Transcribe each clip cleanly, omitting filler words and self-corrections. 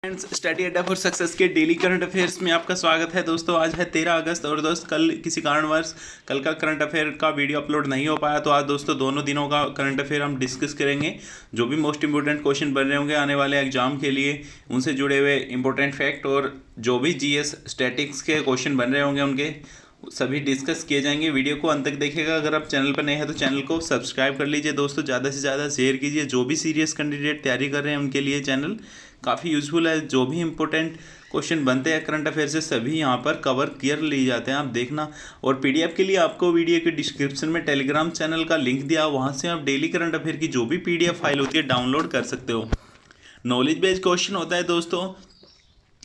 Friends, study अड्डा for success के daily current affairs में आपका स्वागत है। दोस्तों आज है 13 अगस्त और दोस्त कल किसी कारणवश कल का करंट अफेयर का वीडियो अपलोड नहीं हो पाया, तो आज दोस्तों दोनों दिनों का करंट अफेयर हम डिस्कस करेंगे। जो भी मोस्ट इंपॉर्टेंट क्वेश्चन बन रहे होंगे आने वाले एग्जाम के लिए, उनसे जुड़े हुए इंपॉर्टेंट फैक्ट और जो भी जीएस स्टैटिक्स के क्वेश्चन बन रहे होंगे उनके सभी डिस्कस किए जाएंगे। वीडियो को अंत तक देखिएगा। अगर आप चैनल पर नए हैं तो चैनल को सब्सक्राइब कर लीजिए। दोस्तों ज़्यादा से ज़्यादा शेयर कीजिए। जो भी सीरियस कैंडिडेट तैयारी कर रहे हैं उनके लिए चैनल काफ़ी यूजफुल है। जो भी इंपॉर्टेंट क्वेश्चन बनते हैं करंट अफेयर से सभी यहाँ पर कवर किया लिए जाते हैं, आप देखना। और पीडीएफ के लिए आपको वीडियो के डिस्क्रिप्शन में टेलीग्राम चैनल का लिंक दिया, वहाँ से आप डेली करंट अफेयर की जो भी पीडीएफ फाइल होती है डाउनलोड कर सकते हो। नॉलेज बेस्ड क्वेश्चन होता है दोस्तों,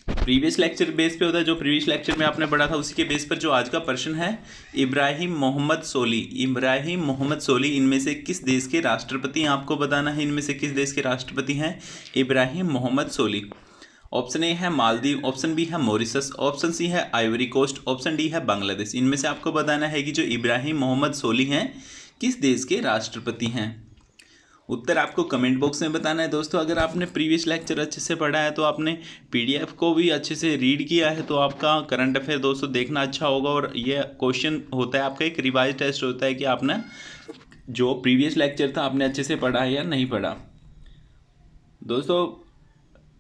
प्रीवियस लेक्चर बेस पे होता है। जो प्रीवियस लेक्चर में आपने पढ़ा था उसी के बेस पर जो आज का प्रश्न है, इब्राहिम मोहम्मद सोली। इब्राहिम मोहम्मद सोली इनमें से किस देश के राष्ट्रपति हैं? आपको बताना है इनमें से किस देश के राष्ट्रपति हैं इब्राहिम मोहम्मद सोली। ऑप्शन ए है मालदीव, ऑप्शन बी है मॉरिशस, ऑप्शन सी है आइवरी कोस्ट, ऑप्शन डी है बांग्लादेश। इनमें से आपको बताना है कि जो इब्राहिम मोहम्मद सोली हैं किस देश के राष्ट्रपति हैं। उत्तर आपको कमेंट बॉक्स में बताना है। दोस्तों अगर आपने प्रीवियस लेक्चर अच्छे से पढ़ा है तो आपने पीडीएफ को भी अच्छे से रीड किया है तो आपका करंट अफेयर दोस्तों देखना अच्छा होगा। और ये क्वेश्चन होता है आपका एक रिवाइज टेस्ट होता है कि आपने जो प्रीवियस लेक्चर था आपने अच्छे से पढ़ा है या नहीं पढ़ा। दोस्तों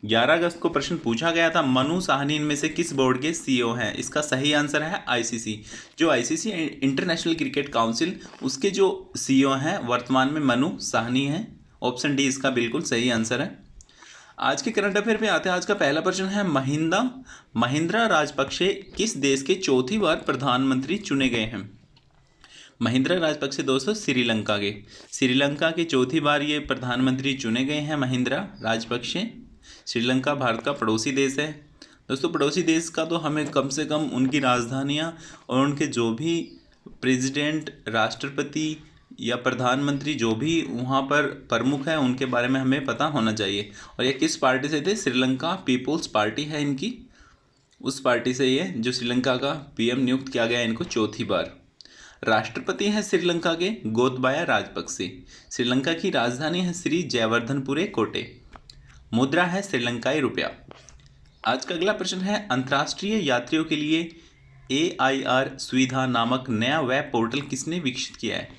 11 अगस्त को प्रश्न पूछा गया था, मनु साहनी इनमें से किस बोर्ड के सीईओ हैं? इसका सही आंसर है आईसीसी। जो आईसीसी इंटरनेशनल क्रिकेट काउंसिल, उसके जो सीईओ हैं वर्तमान में मनु साहनी हैं। ऑप्शन डी इसका बिल्कुल सही आंसर है। आज के करंट अफेयर पे आते हैं। आज का पहला प्रश्न है, महिंद्रा राजपक्षे किस देश के चौथी बार प्रधानमंत्री चुने गए हैं? महिंद्रा राजपक्षे दोस्तों श्रीलंका के चौथी बार ये प्रधानमंत्री चुने गए हैं महिंद्रा राजपक्षे। श्रीलंका भारत का पड़ोसी देश है। दोस्तों पड़ोसी देश का तो हमें कम से कम उनकी राजधानियाँ और उनके जो भी प्रेसिडेंट, राष्ट्रपति या प्रधानमंत्री जो भी वहाँ पर प्रमुख हैं उनके बारे में हमें पता होना चाहिए। और ये किस पार्टी से थे? श्रीलंका पीपुल्स पार्टी है इनकी। उस पार्टी से ये जो श्रीलंका का पीएम नियुक्त किया गया इनको चौथी बार। राष्ट्रपति हैं श्रीलंका के गोतबाया राजपक्षे। श्रीलंका की राजधानी है श्री जयवर्धनपुरे कोटे। मुद्रा है श्रीलंकाई रुपया। आज का अगला प्रश्न है, अंतर्राष्ट्रीय यात्रियों के लिए AIR सुविधा नामक नया वेब पोर्टल किसने विकसित किया है?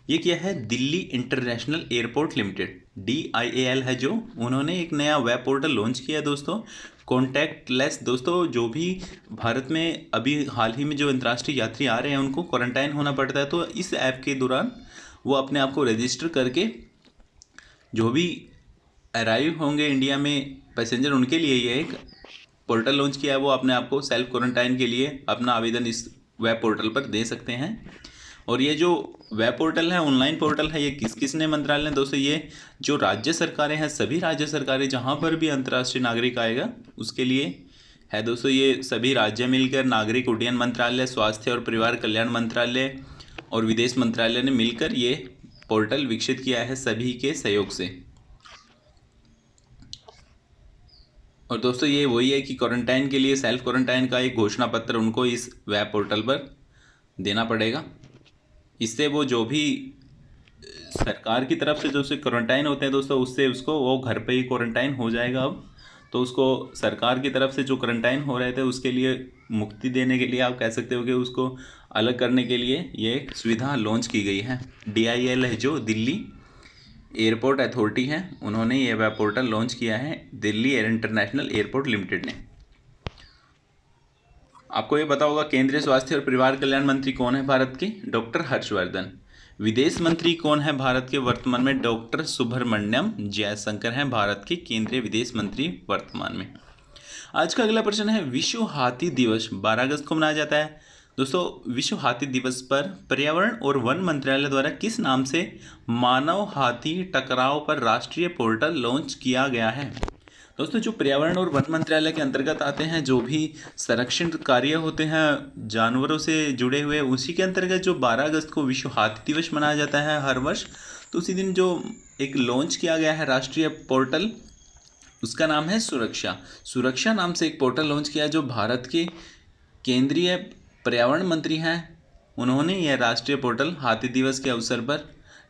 ये क्या है? Delhi international airport limited, DIAL है जो, उन्होंने एक नया वेब पोर्टल लॉन्च किया है दोस्तों, कॉन्टैक्टलेस। दोस्तों जो भी भारत में अभी हाल ही में जो अंतर्राष्ट्रीय यात्री आ रहे हैं उनको क्वारंटाइन होना पड़ता है, तो इस ऐप के दौरान वो अपने आप को रजिस्टर करके जो भी अराइव होंगे इंडिया में पैसेंजर, उनके लिए ये एक पोर्टल लॉन्च किया है। वो अपने आप को सेल्फ क्वारंटाइन के लिए अपना आवेदन इस वेब पोर्टल पर दे सकते हैं। और ये जो वेब पोर्टल है ऑनलाइन पोर्टल है, ये किसने मंत्रालय ने? दोस्तों ये जो राज्य सरकारें हैं, सभी राज्य सरकारें जहाँ पर भी अंतर्राष्ट्रीय नागरिक आएगा उसके लिए है दोस्तों। ये सभी राज्य मिलकर नागरिक उड्डयन मंत्रालय, स्वास्थ्य और परिवार कल्याण मंत्रालय और विदेश मंत्रालय ने मिलकर ये पोर्टल विकसित किया है सभी के सहयोग से। और दोस्तों ये वही है कि क्वारंटाइन के लिए सेल्फ क्वारंटाइन का एक घोषणा पत्र उनको इस वेब पोर्टल पर देना पड़ेगा। इससे वो जो भी सरकार की तरफ से जो से क्वारंटाइन होते हैं दोस्तों, उससे उसको वो घर पे ही क्वारंटाइन हो जाएगा अब। तो उसको सरकार की तरफ से जो क्वारंटाइन हो रहे थे उसके लिए मुक्ति देने के लिए आप कह सकते हो कि उसको अलग करने के लिए ये एक सुविधा लॉन्च की गई है। DIAL है जो दिल्ली एयरपोर्ट अथॉरिटी है, उन्होंने ये वेब पोर्टल लॉन्च किया है, दिल्ली इंटरनेशनल एयरपोर्ट लिमिटेड ने। आपको ये पता होगा केंद्रीय स्वास्थ्य और परिवार कल्याण मंत्री कौन है भारत के? डॉक्टर हर्षवर्धन। विदेश मंत्री कौन है भारत के वर्तमान में? डॉक्टर सुब्रमण्यम जयशंकर हैं भारत के केंद्रीय विदेश मंत्री वर्तमान में। आज का अगला प्रश्न है, विश्व हाथी दिवस 12 अगस्त को मनाया जाता है। दोस्तों विश्व हाथी दिवस पर पर्यावरण और वन मंत्रालय द्वारा किस नाम से मानव हाथी टकराव पर राष्ट्रीय पोर्टल लॉन्च किया गया है? दोस्तों जो पर्यावरण और वन मंत्रालय के अंतर्गत आते हैं जो भी संरक्षण कार्य होते हैं जानवरों से जुड़े हुए, उसी के अंतर्गत जो 12 अगस्त को विश्व हाथी दिवस मनाया जाता है हर वर्ष, तो उसी दिन जो एक लॉन्च किया गया है राष्ट्रीय पोर्टल, उसका नाम है सुरक्षा नाम से एक पोर्टल लॉन्च किया जो भारत के केंद्रीय पर्यावरण मंत्री हैं, उन्होंने यह राष्ट्रीय पोर्टल हाथी दिवस के अवसर पर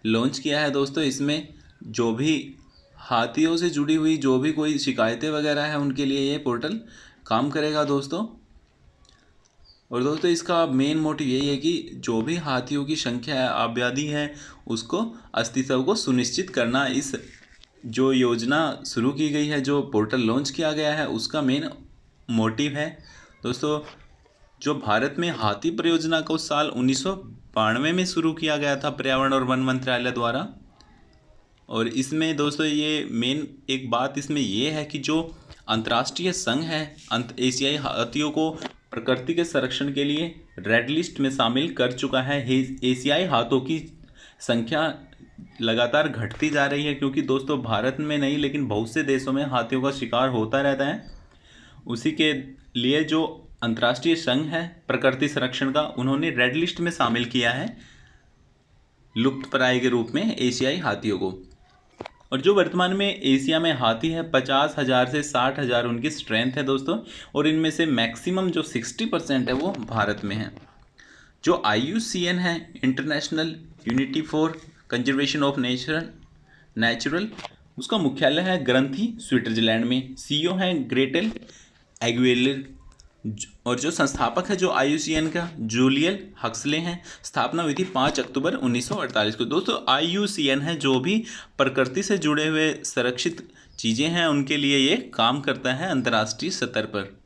लॉन्च किया है। दोस्तों इसमें जो भी हाथियों से जुड़ी हुई जो भी कोई शिकायतें वगैरह है उनके लिए ये पोर्टल काम करेगा दोस्तों। और दोस्तों इसका मेन मोटिव यही है कि जो भी हाथियों की संख्या है, आबादी है, उसको अस्तित्व को सुनिश्चित करना। इस जो योजना शुरू की गई है, जो पोर्टल लॉन्च किया गया है, उसका मेन मोटिव है दोस्तों। जो भारत में हाथी परियोजना को साल 1992 में शुरू किया गया था पर्यावरण और वन मंत्रालय द्वारा। और इसमें दोस्तों ये मेन एक बात इसमें ये है कि जो अंतर्राष्ट्रीय संघ है एशियाई हाथियों को प्रकृति के संरक्षण के लिए रेड लिस्ट में शामिल कर चुका है। एशियाई हाथियों की संख्या लगातार घटती जा रही है, क्योंकि दोस्तों भारत में नहीं लेकिन बहुत से देशों में हाथियों का शिकार होता रहता है। उसी के लिए जो अंतर्राष्ट्रीय संघ है प्रकृति संरक्षण का, उन्होंने रेड लिस्ट में शामिल किया है लुप्तप्राय के रूप में एशियाई हाथियों को। और जो वर्तमान में एशिया में हाथी है 50,000 से 60,000 उनकी स्ट्रेंथ है दोस्तों। और इनमें से मैक्सिमम जो 60% है वो भारत में है। जो IUCN है, international unity for conservation of natural, उसका मुख्यालय है ग्रंथी स्विट्जरलैंड में। CEO है ग्रेटेल एग्वेलर। और जो संस्थापक है जो IUCN का जूलियन हक्सले हैं। स्थापना हुई थी 5 अक्टूबर 1948 को। दोस्तों IUCN है जो भी प्रकृति से जुड़े हुए संरक्षित चीज़ें हैं उनके लिए ये काम करता है अंतर्राष्ट्रीय स्तर पर।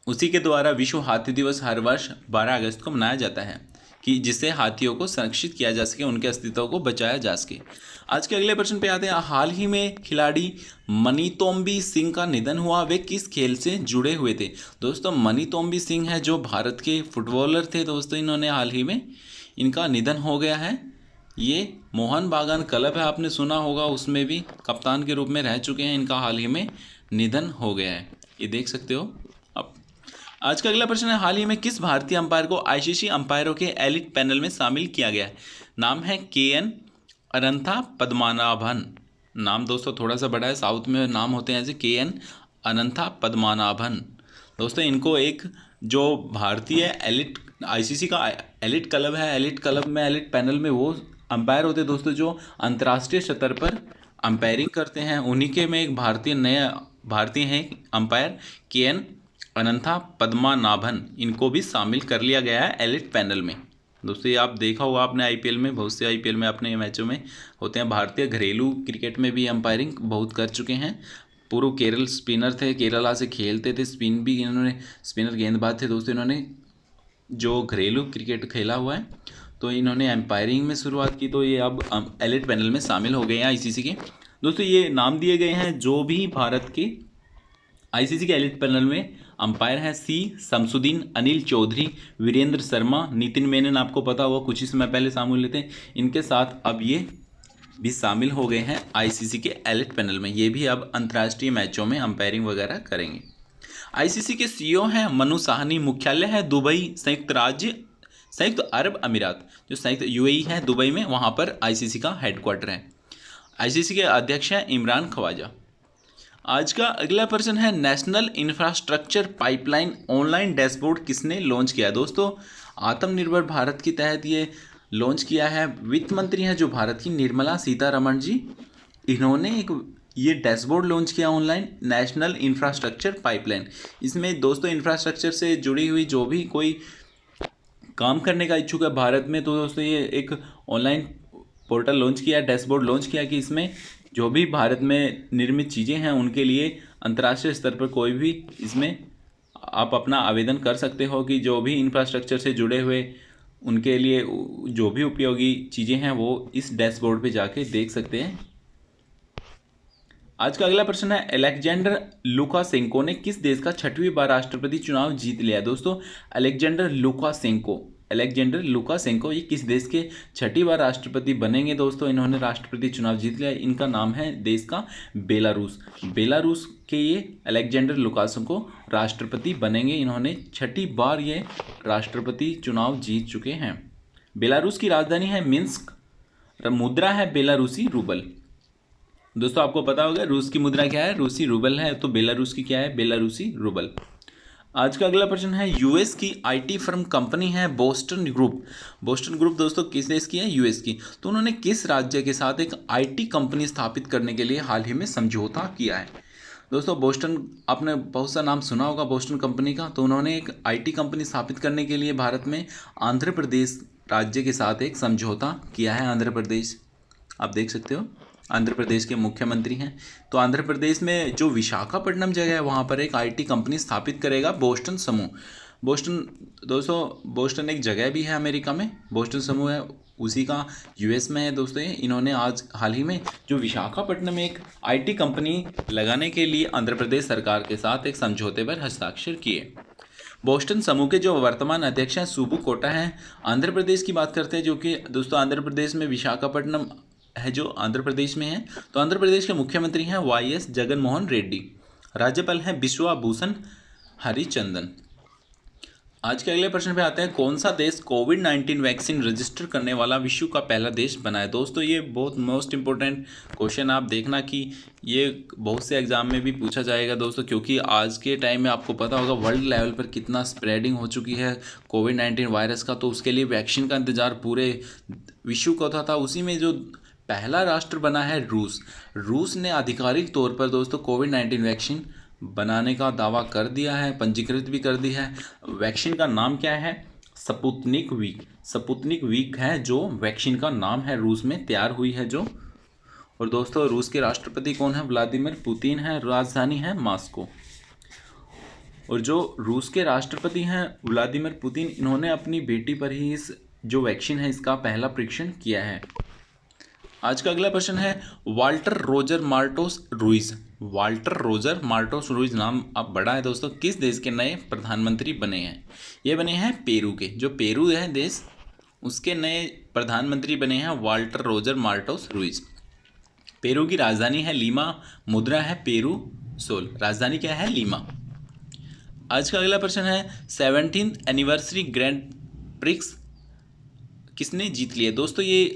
उसी के द्वारा विश्व हाथी दिवस हर वर्ष 12 अगस्त को मनाया जाता है कि जिससे हाथियों को संरक्षित किया जा सके, उनके अस्तित्व को बचाया जा सके। आज के अगले प्रश्न पे आते हैं। हाल ही में खिलाड़ी मनीतोम्बी सिंह का निधन हुआ, वे किस खेल से जुड़े हुए थे? दोस्तों मनीतोम्बी सिंह है जो भारत के फुटबॉलर थे दोस्तों, इन्होंने हाल ही में इनका निधन हो गया है। ये मोहन बागान क्लब है, आपने सुना होगा, उसमें भी कप्तान के रूप में रह चुके हैं। इनका हाल ही में निधन हो गया है, ये देख सकते हो। अब आज का अगला प्रश्न है। हाल ही में किस भारतीय अंपायर को ICC अंपायरों के एलिट पैनल में शामिल किया गया है? नाम है KN अनंथा पद्मनाभन। नाम दोस्तों थोड़ा सा बड़ा है, साउथ में नाम होते हैं ऐसे KN अनंथा पद्मनाभन। दोस्तों इनको एक जो भारतीय एलिट ICC का एलिट क्लब है, एलिट क्लब में एलिट पैनल में वो अंपायर होते हैं दोस्तों जो अंतर्राष्ट्रीय स्तर पर अंपायरिंग करते हैं। उन्हीं के में एक भारतीय हैं अंपायर KN अनंथा पद्मनाभन, इनको भी शामिल कर लिया गया है एलिट पैनल में। दोस्तों ये आप देखा होगा आपने IPL में, बहुत से IPL में अपने मैचों में होते हैं। भारतीय घरेलू क्रिकेट में भी अंपायरिंग बहुत कर चुके हैं। पूर्व केरल स्पिनर थे, केरला से खेलते थे, स्पिन भी इन्होंने, स्पिनर गेंदबाज थे दोस्तों। इन्होंने जो घरेलू क्रिकेट खेला हुआ है तो इन्होंने अंपायरिंग में शुरुआत की, तो ये अब एलिट पैनल में शामिल हो गए हैं ICC के। दोस्तों ये नाम दिए गए हैं जो भी भारत के ICC के एलिट पैनल में अंपायर हैं। C शमसुद्दीन, अनिल चौधरी, वीरेंद्र शर्मा, नितिन मेनन, आपको पता हुआ कुछ ही समय पहले शामिल हुए थे। इनके साथ अब ये भी शामिल हो गए हैं ICC के एलिट पैनल में। ये भी अब अंतर्राष्ट्रीय मैचों में अंपायरिंग वगैरह करेंगे। ICC के CEO हैं मनु साहनी, मुख्यालय है दुबई, संयुक्त अरब अमीरात। जो संयुक्त UAE है दुबई में, वहाँ पर ICC का हेडक्वार्टर है। ICC के अध्यक्ष हैं इमरान ख्वाजा। आज का अगला प्रश्न है। National infrastructure pipeline online dashboard किसने लॉन्च किया? दोस्तों आत्मनिर्भर भारत के तहत ये लॉन्च किया है। वित्त मंत्री हैं जो भारत की निर्मला सीतारमण जी, इन्होंने एक ये डैशबोर्ड लॉन्च किया ऑनलाइन, नेशनल इंफ्रास्ट्रक्चर पाइपलाइन। इसमें दोस्तों इंफ्रास्ट्रक्चर से जुड़ी हुई जो भी कोई काम करने का इच्छुक है भारत में, तो दोस्तों ये एक ऑनलाइन पोर्टल लॉन्च किया, डैशबोर्ड लॉन्च किया कि इसमें जो भी भारत में निर्मित चीज़ें हैं उनके लिए अंतर्राष्ट्रीय स्तर पर कोई भी इसमें आप अपना आवेदन कर सकते हो कि जो भी इंफ्रास्ट्रक्चर से जुड़े हुए उनके लिए जो भी उपयोगी चीज़ें हैं वो इस डैशबोर्ड पे जाके देख सकते हैं। आज का अगला प्रश्न है। अलेक्जेंडर लुकाशेंको ने किस देश का 6वीं बार राष्ट्रपति चुनाव जीत लिया? दोस्तों अलेक्जेंडर लुकाशेंको ये किस देश के 6वीं बार राष्ट्रपति बनेंगे? दोस्तों इन्होंने राष्ट्रपति चुनाव जीत लिया। इनका नाम है देश का बेलारूस के ये अलेक्जेंडर लुकाशेंको राष्ट्रपति बनेंगे। इन्होंने 6वीं बार ये राष्ट्रपति चुनाव जीत चुके हैं। बेलारूस की राजधानी है मिन्स्क, मुद्रा है बेलारूसी रूबल। दोस्तों आपको पता होगा रूस की मुद्रा क्या है, रूसी रूबल है, तो बेलारूस की क्या है, बेलारूसी रूबल। आज का अगला प्रश्न है, यूएस की आईटी फर्म कंपनी है बोस्टन ग्रुप। बोस्टन ग्रुप दोस्तों किस देश की है? यूएस की। तो उन्होंने किस राज्य के साथ एक आईटी कंपनी स्थापित करने के लिए हाल ही में समझौता किया है? दोस्तों बोस्टन, आपने बहुत सा नाम सुना होगा बोस्टन कंपनी का। तो उन्होंने एक आईटी कंपनी स्थापित करने के लिए भारत में आंध्र प्रदेश राज्य के साथ एक समझौता किया है। आंध्र प्रदेश, आप देख सकते हो, आंध्र प्रदेश के मुख्यमंत्री हैं। तो आंध्र प्रदेश में जो विशाखापट्टनम जगह है वहाँ पर एक आईटी कंपनी स्थापित करेगा बोस्टन समूह। बोस्टन दोस्तों, बोस्टन एक जगह भी है अमेरिका में, बोस्टन समूह है, उसी का यूएस में है दोस्तों। इन्होंने आज हाल ही में जो विशाखापट्टनम में एक आईटी कंपनी लगाने के लिए आंध्र प्रदेश सरकार के साथ एक समझौते पर हस्ताक्षर किए। बोस्टन समूह के जो वर्तमान अध्यक्ष हैं सुबु कोटा हैं। आंध्र प्रदेश की बात करते हैं, जो कि दोस्तों आंध्र प्रदेश में विशाखापट्टनम है जो आंध्र प्रदेश में है। तो आंध्र प्रदेश के मुख्यमंत्री हैं वाईएस जगन मोहन रेड्डी। राज्यपाल हैं बिश्वा भूषण हरिचंदन। आज के अगले प्रश्न पे आते हैं, कौन सा देश कोविड-19 वैक्सीन रजिस्टर करने वाला विश्व का पहला देश बना है? दोस्तों ये बहुत मोस्ट इंपॉर्टेंट क्वेश्चन, आप देखना कि ये बहुत से एग्जाम में भी पूछा जाएगा दोस्तों, क्योंकि आज के टाइम में आपको पता होगा वर्ल्ड लेवल पर कितना स्प्रेडिंग हो चुकी है कोविड-19 वायरस का। तो उसके लिए वैक्सीन का इंतजार पूरे विश्व को था। उसी में जो पहला राष्ट्र बना है रूस। रूस ने आधिकारिक तौर पर दोस्तों कोविड-19 वैक्सीन बनाने का दावा कर दिया है, पंजीकृत भी कर दी है। वैक्सीन का नाम क्या है? Sputnik V. स्पुतनिक वी है जो वैक्सीन का नाम है, रूस में तैयार हुई है जो। और दोस्तों रूस के राष्ट्रपति कौन है? व्लादिमीर पुतिन है। राजधानी है मॉस्को। और जो रूस के राष्ट्रपति हैं व्लादिमीर पुतिन, इन्होंने अपनी बेटी पर ही इस जो वैक्सीन है इसका पहला परीक्षण किया है। आज का अगला प्रश्न है, Walter Roger Martos Ruiz. Walter Roger Martos Ruiz नाम अब बड़ा है दोस्तों, किस देश के नए प्रधानमंत्री बने हैं? ये बने हैं पेरू के। जो पेरू है देश, उसके नए प्रधानमंत्री बने हैं Walter Roger Martos Ruiz. Peru की राजधानी है लीमा, मुद्रा है पेरू सोल। राजधानी क्या है? लीमा। आज का अगला प्रश्न है, 17th एनिवर्सरी ग्रैंड प्रिक्स किसने जीत लिया? दोस्तों ये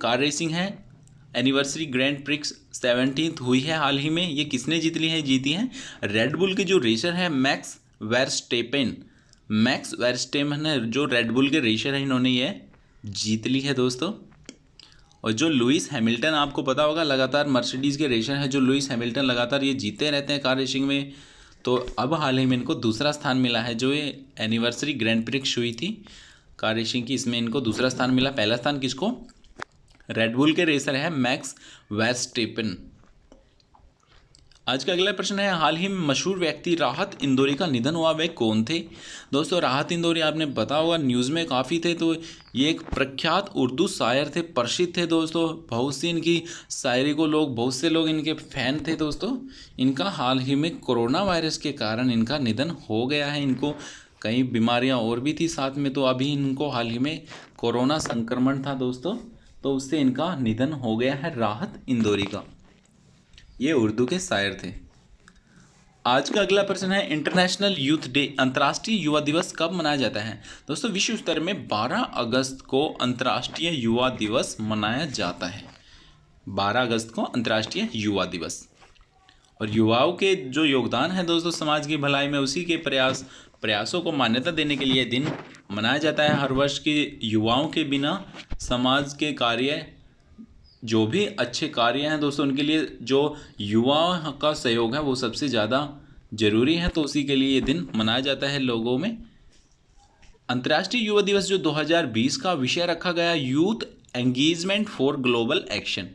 कार रेसिंग है, एनिवर्सरी ग्रैंड प्रिक्स 17th हुई है हाल ही में। ये किसने जीत ली है? जीती है रेड बुल के जो रेसर है मैक्स वेरस्टेपेन। मैक्स वेरस्टेपेन है जो रेड बुल के रेसर है, इन्होंने ये जीत ली है दोस्तों। और जो लुइस हैमिल्टन, आपको पता होगा लगातार मर्सिडीज़ के रेसर है जो लुइस हैमिल्टन, लगातार ये जीते रहते हैं कार रेसिंग में। तो अब हाल ही में इनको दूसरा स्थान मिला है। जो ये एनिवर्सरी ग्रैंड प्रिक्स हुई थी कार रेसिंग की, इसमें इनको दूसरा स्थान मिला। पहला स्थान किसको? रेड बुल के रेसर है मैक्स वेरस्टेपेन। आज का अगला प्रश्न है, हाल ही में मशहूर व्यक्ति राहत इंदौरी का निधन हुआ, वे कौन थे? दोस्तों राहत इंदौरी आपने पता होगा न्यूज़ में काफ़ी थे। तो ये एक प्रख्यात उर्दू शायर थे, प्रसिद्ध थे दोस्तों। बहुत सी इनकी शायरी को बहुत से लोग इनके फैन थे दोस्तों। इनका हाल ही में कोरोना वायरस के कारण इनका निधन हो गया है। इनको कई बीमारियां और भी थी साथ में, तो अभी इनको हाल ही में कोरोना संक्रमण था दोस्तों, तो उससे इनका निधन हो गया है राहत इंदौरी का। ये उर्दू के शायर थे। आज का अगला प्रश्न है, इंटरनेशनल यूथ डे, अंतर्राष्ट्रीय युवा दिवस कब मनाया जाता है? दोस्तों विश्व स्तर में 12 अगस्त को अंतर्राष्ट्रीय युवा दिवस मनाया जाता है। 12 अगस्त को अंतर्राष्ट्रीय युवा दिवस। और युवाओं के जो योगदान है दोस्तों समाज की भलाई में, उसी के प्रयासों को मान्यता देने के लिए दिन मनाया जाता है हर वर्ष। की युवाओं के बिना समाज के कार्य, जो भी अच्छे कार्य हैं दोस्तों, उनके लिए जो युवाओं का सहयोग है वो सबसे ज़्यादा जरूरी है। तो उसी के लिए ये दिन मनाया जाता है लोगों में। अंतर्राष्ट्रीय युवा दिवस जो 2020 का विषय रखा गया, youth engagement for global action.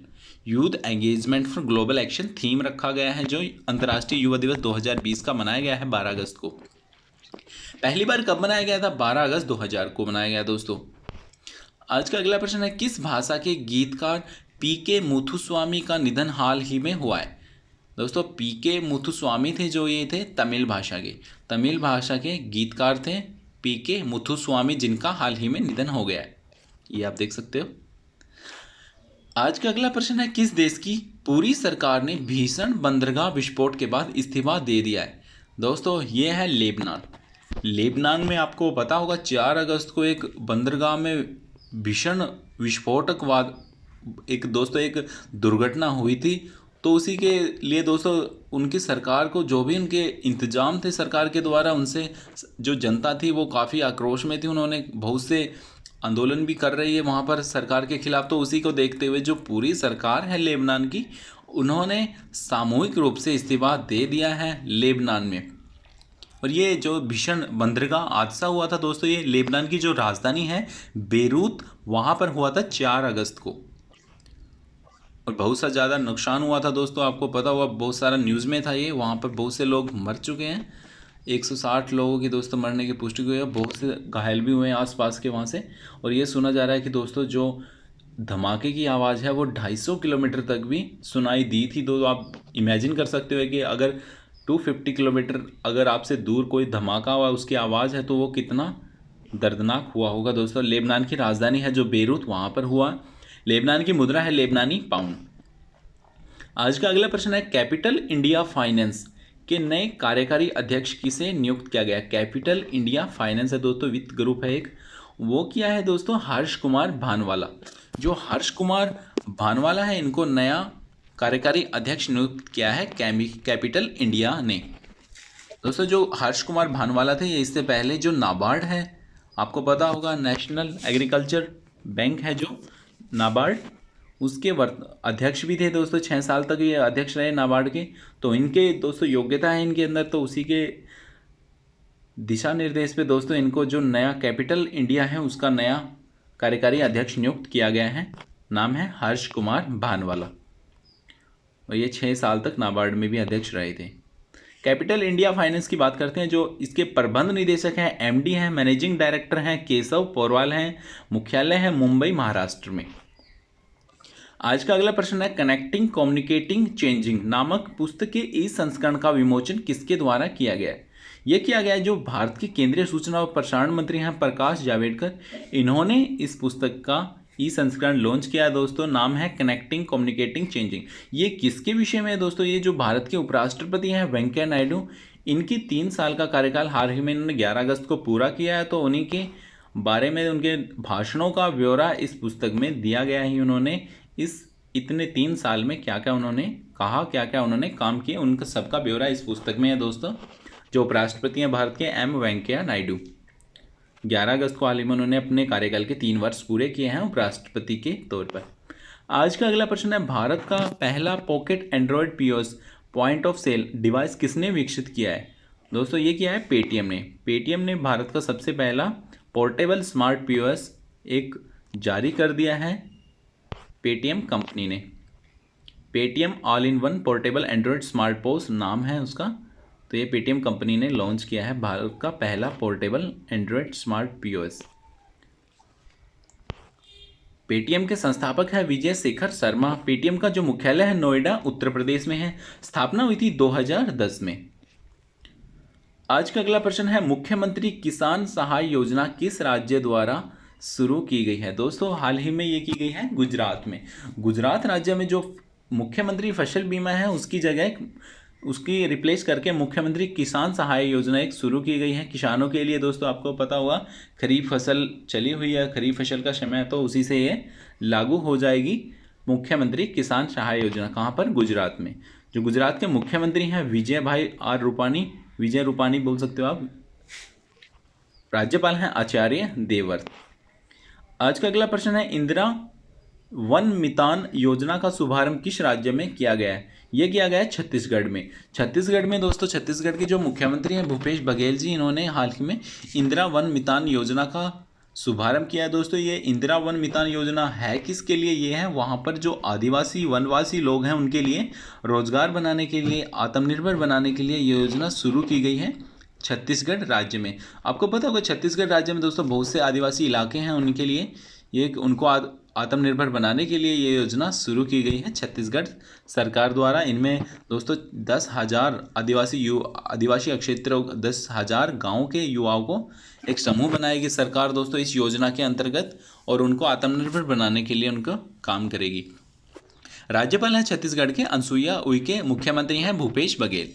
Youth engagement for global action theme रखा गया है, जो अंतर्राष्ट्रीय युवा दिवस 2020 का मनाया गया है 12 अगस्त को। पहली बार कब मनाया गया था? 12 अगस्त 2000 को मनाया गया दोस्तों। आज का अगला प्रश्न है, किस भाषा के गीतकार पीके मुथुस्वामी का निधन हाल ही में हुआ है? दोस्तों पीके मुथुस्वामी थे जो ये थे तमिल भाषा के गीतकार थे पीके मुथुस्वामी, जिनका हाल ही में निधन हो गया है। ये आप देख सकते हो। आज का अगला प्रश्न है, किस देश की पूरी सरकार ने भीषण बंदरगाह विस्फोट के बाद इस्तीफा दे दिया है? दोस्तों ये है लेबनान। लेबनान में आपको पता होगा 4 अगस्त को एक बंदरगाह में भीषण विस्फोटक एक दुर्घटना हुई थी। तो उसी के लिए दोस्तों उनकी सरकार को जो भी उनके इंतजाम थे सरकार के द्वारा, उनसे जो जनता थी वो काफ़ी आक्रोश में थी। उन्होंने बहुत से आंदोलन भी कर रही है वहाँ पर सरकार के खिलाफ। तो उसी को देखते हुए जो पूरी सरकार है लेबनान की, उन्होंने सामूहिक रूप से इस्तीफा दे दिया है लेबनान में। और ये जो भीषण बंदरगाह हादसा हुआ था दोस्तों, ये लेबनान की जो राजधानी है बेरूत, वहाँ पर हुआ था 4 अगस्त को। और बहुत सा ज़्यादा नुकसान हुआ था दोस्तों, आपको पता हुआ, बहुत सारा न्यूज़ में था ये। वहाँ पर बहुत से लोग मर चुके हैं, 160 लोगों की दोस्तों मरने की पुष्टि हुई है, बहुत से घायल भी हुए हैं आसपास के वहाँ से। और ये सुना जा रहा है कि दोस्तों जो धमाके की आवाज़ है वो 250 किलोमीटर तक भी सुनाई दी थी। तो आप इमेजिन कर सकते हो कि अगर 250 किलोमीटर अगर आपसे दूर कोई धमाका हुआ, उसकी आवाज़ है, तो वो कितना दर्दनाक हुआ होगा दोस्तों। लेबनान की राजधानी है जो बेरूत, वहाँ पर हुआ। लेबनान की मुद्रा है लेबनानी पाउंड। आज का अगला प्रश्न है, कैपिटल इंडिया फाइनेंस के नए कार्यकारी अध्यक्ष किसे नियुक्त किया गया। कैपिटल इंडिया फाइनेंस है दोस्तों, वित्त ग्रुप है एक, वो किया है दोस्तों हर्ष कुमार भानवाला। जो हर्ष कुमार भानवाला है, इनको नया कार्यकारी अध्यक्ष नियुक्त किया है कैपिटल इंडिया ने। दोस्तों जो हर्ष कुमार भानवाला थे, ये इससे पहले जो नाबार्ड है, आपको पता होगा नेशनल एग्रीकल्चर बैंक है जो नाबार्ड, उसके अध्यक्ष भी थे दोस्तों। 6 साल तक ये अध्यक्ष रहे नाबार्ड के। तो इनके दोस्तों योग्यता है इनके अंदर, तो उसी के दिशा निर्देश पे दोस्तों इनको जो नया कैपिटल इंडिया है उसका नया कार्यकारी अध्यक्ष नियुक्त किया गया है। नाम है हर्ष कुमार भानवाला, और ये 6 साल तक नाबार्ड में भी अध्यक्ष रहे थे। कैपिटल इंडिया फाइनेंस की बात करते हैं। जो इसके प्रबंध निदेशक हैं, एमडी हैं, मैनेजिंग डायरेक्टर हैं केशव पोरवाल हैं, मुख्यालय है मुंबई महाराष्ट्र में। आज का अगला प्रश्न है, कनेक्टिंग कम्युनिकेटिंग चेंजिंग नामक पुस्तक के ई संस्करण का विमोचन किसके द्वारा किया गया है। यह किया गया है जो भारत के केंद्रीय सूचना और प्रसारण मंत्री हैं प्रकाश जावड़ेकर, इन्होंने इस पुस्तक का ई संस्करण लॉन्च किया है दोस्तों। नाम है कनेक्टिंग कम्युनिकेटिंग चेंजिंग। ये किसके विषय में है दोस्तों, ये जो भारत के उपराष्ट्रपति हैं वेंकैया नायडू, इनकी 3 साल का कार्यकाल हाल ही में इन्होंने 11 अगस्त को पूरा किया है। तो उन्हीं के बारे में उनके भाषणों का ब्यौरा इस पुस्तक में दिया गया है। उन्होंने इस इतने 3 साल में क्या क्या उन्होंने कहा, क्या क्या उन्होंने काम किए, उनका सबका ब्यौरा इस पुस्तक में है दोस्तों। जो उपराष्ट्रपति हैं भारत के एम वेंकैया नायडू, 11 अगस्त को हाल ही में उन्होंने अपने कार्यकाल के 3 वर्ष पूरे किए हैं उपराष्ट्रपति के तौर पर। आज का अगला प्रश्न है, भारत का पहला pocket android POS point of sale device किसने विकसित किया है। दोस्तों ये किया है पेटीएम ने। पेटीएम ने भारत का सबसे पहला पोर्टेबल स्मार्ट पीओएस एक जारी कर दिया है। पेटीएम कंपनी ने, Paytm all in one portable Android smart POS नाम है उसका। तो ये पेटीएम कंपनी ने लॉन्च किया है भारत का पहला portable Android smart POS. Paytm के संस्थापक है विजय शेखर शर्मा। पेटीएम का जो मुख्यालय है नोएडा उत्तर प्रदेश में है। स्थापना हुई थी 2010 में। आज का अगला प्रश्न है, मुख्यमंत्री किसान सहाय योजना किस राज्य द्वारा शुरू की गई है। दोस्तों हाल ही में ये की गई है गुजरात में। गुजरात राज्य में जो मुख्यमंत्री फसल बीमा है उसकी जगह उसकी रिप्लेस करके मुख्यमंत्री किसान सहाय योजना एक शुरू की गई है किसानों के लिए। दोस्तों आपको पता होगा खरीफ फसल चली हुई है, खरीफ फसल का समय है, तो उसी से ये लागू हो जाएगी मुख्यमंत्री किसान सहाय योजना। कहाँ पर, गुजरात में। जो गुजरात के मुख्यमंत्री हैं विजय भाई आर रूपानी, विजय रूपानी बोल सकते हो आप। राज्यपाल हैं आचार्य देवव्रत। आज का अगला प्रश्न है, इंदिरा वन मितान योजना का शुभारंभ किस राज्य में किया गया है। यह किया गया है छत्तीसगढ़ में। छत्तीसगढ़ में दोस्तों छत्तीसगढ़ के जो मुख्यमंत्री हैं भूपेश बघेल जी, इन्होंने हाल ही में इंदिरा वन मितान योजना का शुभारंभ किया है। दोस्तों ये इंदिरा वन मितान योजना है किसके लिए, ये है वहाँ पर जो आदिवासी वनवासी लोग हैं उनके लिए रोजगार बनाने के लिए, आत्मनिर्भर बनाने के लिए ये योजना शुरू की गई है छत्तीसगढ़ राज्य में। आपको पता होगा छत्तीसगढ़ राज्य में दोस्तों बहुत से आदिवासी इलाके हैं, उनके लिए ये उनको आत्मनिर्भर बनाने के लिए ये योजना शुरू की गई है छत्तीसगढ़ सरकार द्वारा। इनमें दोस्तों 10,000 आदिवासी क्षेत्रों 10,000 गाँव के युवाओं को एक समूह बनाएगी सरकार दोस्तों इस योजना के अंतर्गत, और उनको आत्मनिर्भर बनाने के लिए उनका काम करेगी। राज्यपाल हैं छत्तीसगढ़ के अनसुईया उइके, मुख्यमंत्री हैं भूपेश बघेल।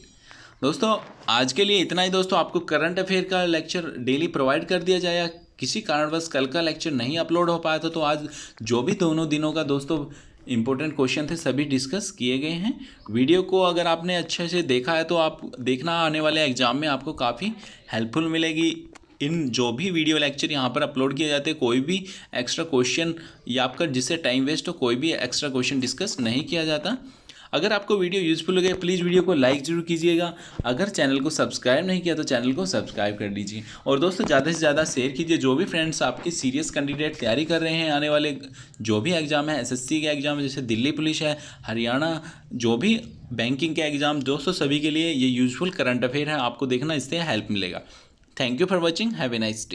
दोस्तों आज के लिए इतना ही। दोस्तों आपको करंट अफेयर का लेक्चर डेली प्रोवाइड कर दिया जाएगा। किसी कारणवश कल का लेक्चर नहीं अपलोड हो पाया था, तो आज जो भी दोनों दिनों का दोस्तों इंपॉर्टेंट क्वेश्चन थे, सभी डिस्कस किए गए हैं। वीडियो को अगर आपने अच्छे से देखा है तो आप देखना, आने वाले एग्जाम में आपको काफ़ी हेल्पफुल मिलेगी। इन जो भी वीडियो लेक्चर यहाँ पर अपलोड किए जाते हैं, कोई भी एक्स्ट्रा क्वेश्चन या आपका जिससे टाइम वेस्ट हो, कोई भी एक्स्ट्रा क्वेश्चन डिस्कस नहीं किया जाता। अगर आपको वीडियो यूजफुल लगे प्लीज़ वीडियो को लाइक ज़रूर कीजिएगा। अगर चैनल को सब्सक्राइब नहीं किया तो चैनल को सब्सक्राइब कर लीजिए। और दोस्तों ज़्यादा से ज़्यादा शेयर कीजिए। जो भी फ्रेंड्स आपके सीरियस कैंडिडेट तैयारी कर रहे हैं, आने वाले जो भी एग्ज़ाम है, एसएससी के एग्ज़ाम है, जैसे दिल्ली पुलिस है, हरियाणा, जो भी बैंकिंग के एग्ज़ाम, दोस्तों सभी के लिए ये यूजफुल करंट अफेयर है, आपको देखना, इससे हेल्प मिलेगा। Thank you for watching, have a nice day.